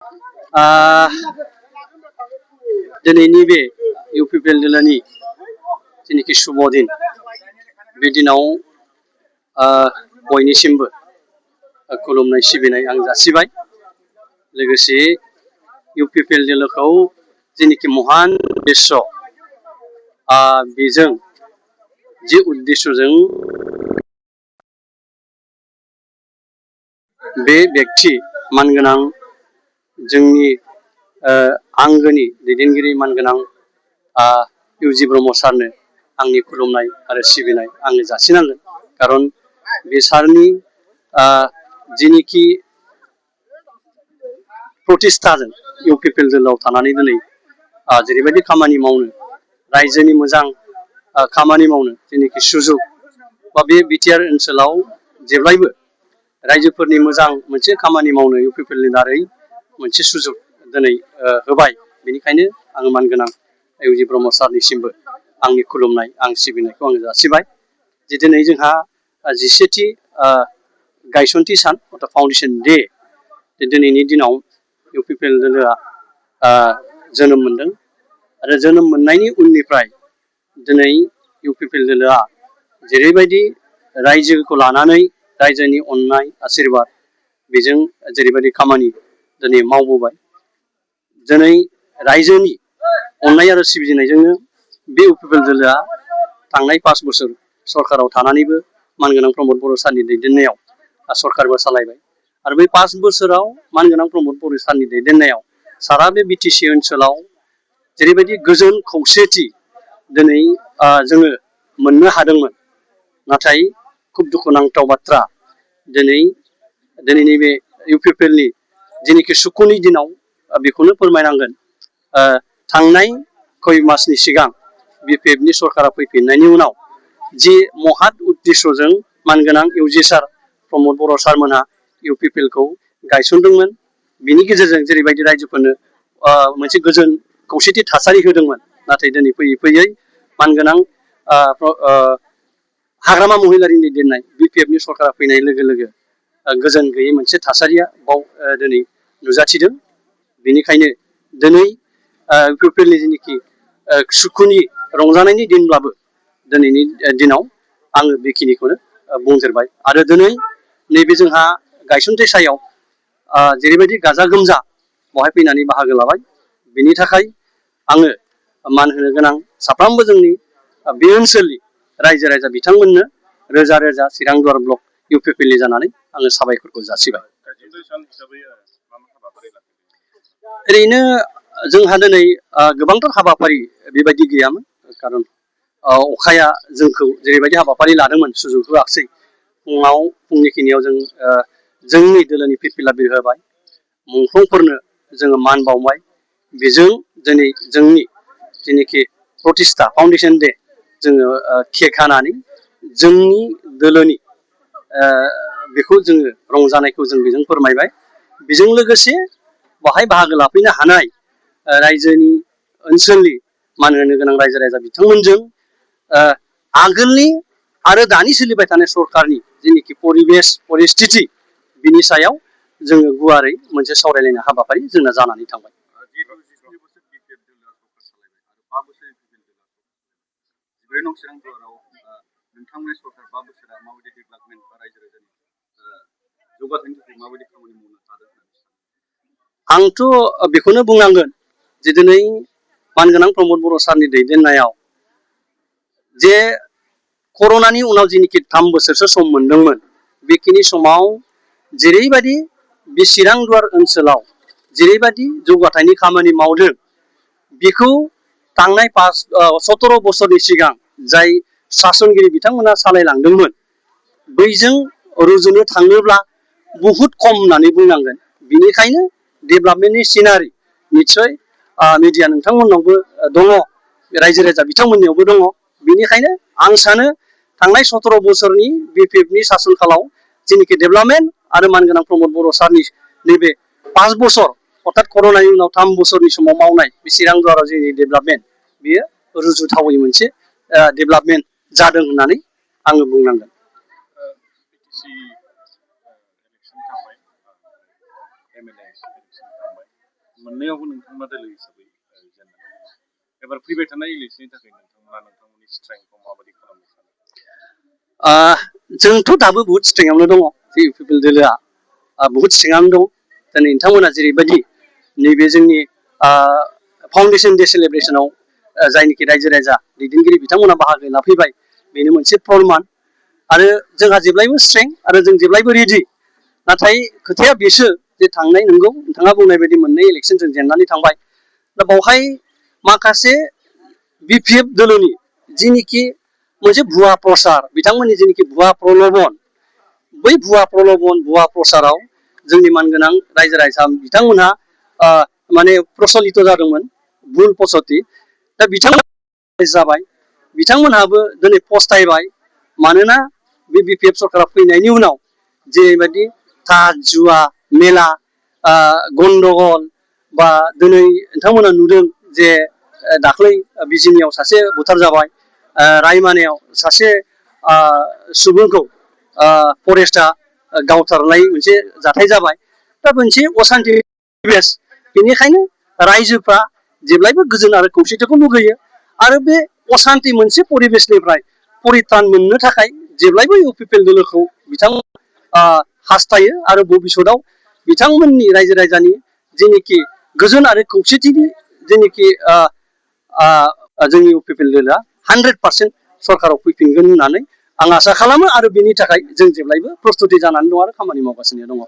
Uh, दिनैनि बे UPPL जिल्लानि जेनाखि शुभ दिन बे दिनाव बयनिसिमबो खुलुमनाय सिबिनाय आं जासिबाय। लोगोसे इउपिपिएल जिल्लाखौ जेनाखि महान उद्देश्य बेजों जे उद्देश्यजों बे व्यक्ति मानगोनां जोंनि आंगोनि दैदेनगिरि मानगोनां इउजि ब्रह्म सारनो आंनि खुलुमनाय आरो सिबिनाय आङो जासिनांगोन। खारन बे सारनि जेनिखि प्रतिष्ठाजों इउपिपिएल जिल्लायाव थानानै दिनै जेरैबायदि खामानि मावनो रायजोनि मोजां खामानि मावनो जेनिखि सुजुग बा बे बिटिआर ओनसोलाव जेब्लायबो रायजोफोरनि मोजां मोनसे खामानि मावनो इउपिपिएलनि दारै मोनसे सुजुग दिनै होबाय। बेनिखायनो आङो मानगोनां इउजि ब्रह्म सारनिसिमबो आंनि खुलुमनाय आं सिबिनायखौ आङो जासिबाय। जे दिनै जोंहा 17थि गायसनथि सान अर्थात फाउन्डेसन डे दिनैनि दिनाव इउपिपिएल जिल्लाया जोनोम मोनदों आरो जोनोम मोननायनि उननिफ्राय दिनै इउपिपिएल जिल्लाया जेरैबायदि रायजोखौ लानानै रायजोनि अननाय आशीर्बाद बेजों जेरैबायदि खामानि दिनै मावबोबाय दिनै रायजोनि अननाय आरो सिबिनायजोंनो बे इउपिपिएल जिल्लाया थांनाय 5 बोसोर सरकाराव थानानैबो मानगोनां प्रमद बर' सारनि दैदेननायाव सरकारबो सालायबाय आरो बै 5 बोसोराव मानगोनां प्रमद बर' सारनि दैदेननायाव सारा बे बिटिसि ओनसोलाव जेरैबायदि गोजोन खौसेथि दिनै जोङो मोननो हादोंमोन। नाथाय खुब दुखुनांथाव बाथ्रा दिनैनि बे इउपिपिएलनि जेनिखि सुखुनि दिनाव बेखौनो फोरमायनांगोन। थांनाय कय मासनि सिगां बिपिएफनि सरकारा फैफिननायनि उनाव जि महात उद्देश्यजों मानगोनां इउजि सार प्रमद बर' सारमोनहा इउपिपिएलखौ गायसनदोंमोन। बिनि गेजेरजों जेरैबायदि रायजोफोरनो मोनसे गोजोन खौसेथि थासारि होदोंमोन। नाथाय दिनै फैयै फैयै मानगोनां हाग्रामा महिलारिनि दोननाय बिपिएफनि सरकारा फैनाय लोगो लोगो गोजोन गैयै मोनसे थासारिया बाव दिनै नुजाथिदों। बेनिखायनो दिनै इउपिपिएलनि जेनिखि सुखुनि रंजानायनि दिनब्लाबो दिनैनि दिनाव आङो बेखिनिखौनो बुंजोबबाय। आरो दिनै नैबे जोंहा गायसनथाइ सायाव जेरैबायदि गाजा गोमजा बहाय फैनानै बाहागो लाबाय बेनि थाखाय आङो मान होनो गोनां साफ्रोमबो जोंनि बे ओनसोलनि रायजो राजा बिथांमोननो रोजा रोजा चिरांदुवार ब्लक इउपिपिएलनि जानानै आङो साबायखरखौ जासिबाय। ओरैनो जोंहा दिनै गोबांथार हाबाफारि बेबायदि गैयामोन। खारन अखाया जोंखौ जेरैबायदि हाबाफारि लादोंमोन सुजुग होआखिसै। फुंनिखिनियाव जोंनि दोलोनि फिरफिला बिर होबाय मुंख्लंफोरनो जोङो मान बावबाय। बेजों दिनै जोंनि जेनिखि प्रतिष्ठा फाउन्डेसन डे जोङो केक हानानै जोंनि दोलोनि बेखौ जोङो रंजानायखौ जों बेजों फोरमायबाय। बेजों लोगोसे बाहाय बाहागो लाफैनो हानाय रायजोनि ओनसोलनि मान होनो गोनां रायजो राजा बिथांमोनजों आगोलनि आरो दानि सोलिबाय थानाय सरकारनि जेनिखि परिस्थिति बिनि सायाव जोङो गुवारै मोनसे सावरायलायनाय हाबाफारि जोंना जानानै थांबाय। आंथ' बेखौनो बुंनांगोन जे दिनै मानगोनां प्रमद बर' सारनि दैदेननायाव जे कर'नानि उनाव जेनिखि 3 बोसोरसो सम मोनदोंमोन बेखिनि समाव जेरैबायदि बे चिरांदुवार ओनसोलाव जेरैबायदि जौगाथायनि खामानि मावदों बेखौ थांनाय 17 बोसोरनि सिगां जाय सासनगिरि बिथांमोना सालायलांदोंमोन बैजों रुजुनो थाङोब्ला बुहुत खम होननानै बुंनांगोन। बिनिखायनो डेभेलपमेन्टनि सिनारि निस्सय मिडिया नोंथांमोननावबो दङ, रायजो राजा बिथांमोननियावबो दङ। बेनिखायनो आं सानो थांनाय 17 बोसोरनि बिपिएफनि सासन कालाव जेनिखि डेभेलपमेन्ट आरो मानगोनां प्रमद बर' सारनि नैबे 5 बोसोर अर्थात कर'नानि उनाव 3 बोसोरनि समाव मावनाय बे चिरांदुवाराव जोंनि डेभेलपमेन्ट बियो रुजुथावै मोनसे डेभेलपमेन्ट जादों होननानै आङो बुंनांगोन। मोननैयावबो नोंथांमोना दोलो हिसाबै जेनेबा एबार फैबाय थानाय इलेक्सननि थाखाय नोंथांमोननि स्ट्रेंथखौ माबायदि खालामनो सानो? जोंथ' दाबो बुहुद स्ट्रेंआवनो दङ जे इउपिपिएल दोलोआ बुहुद स्ट्रेंआवनो दं दिनै नोंथांमोना जेरैबायदि नैबे जोंनि फाउन्डेसन डे सेलेब्रेसनाव जायनिखि रायजो राजा दैदेनगिरि बिथांमोना बाहागो लाफैबाय बेनो मोनसे प्रमान आरो जोंहा जेब्लायबो स्ट्रें आरो जों जेब्लायबो रेडि नाथाय खोथाया बेसो जे थांनाय नंगौ नोंथाङा बुंनाय बायदि मोननै इलेक्सन जों जेननानै थांबाय दा बावहाय माखासे बिपिएफ दोलोनि जिनिखि मोनसे भुवा प्रसार बिथांमोननि जिनिखि भुवा प्रल'भन बै भुवा प्रल'भन भुवा प्रसाराव जोंनि मानगोनां रायजो राजा बिथांमोनहा माने प्रसलित जादोंमोन भुल पसति दा बिथांमोना जाबाय बिथांमोनहाबो दिनै पस्तायबाय मानोना बे बिपिएफ सरकारा फैनायनि उनाव जेरैबायदि थार जुवा मेला गन्दगल बा दिनै नोंथांमोना नुदों जे दाख्लै बिजिनियाव सासे बुथार जाबाय रायमानायाव सासे सुबुंखौ फरेस्टआ गावथारनाय मोनसे जाथाय जाबाय दा मोनसे असान्ति परिबेस बेनिखायनो रायजोफ्रा जेब्लायबो गोजोन आरो खौसेथिखौ लुगैयो आरो बे असान्ति मोनसे परिबेसनिफ्राय परित्रान मोननो थाखाय जेब्लायबो इउपिपिएल दोलोखौ बिथांमोना हास्थायो आरो भबिष्यतआव बिथांमोननि रायजो राजानि जेनिखि गोजोन आरो खौसेथिनि जेनिखि जोंनि इउपिपिएल दोलोआ 100% सरकाराव फैफिनगोन होननानै आं आसा खालामो आरो बेनि थाखाय जों जेब्लायबो प्रस्तुति जानानै दं आरो खामानि मावगासिनो दङ।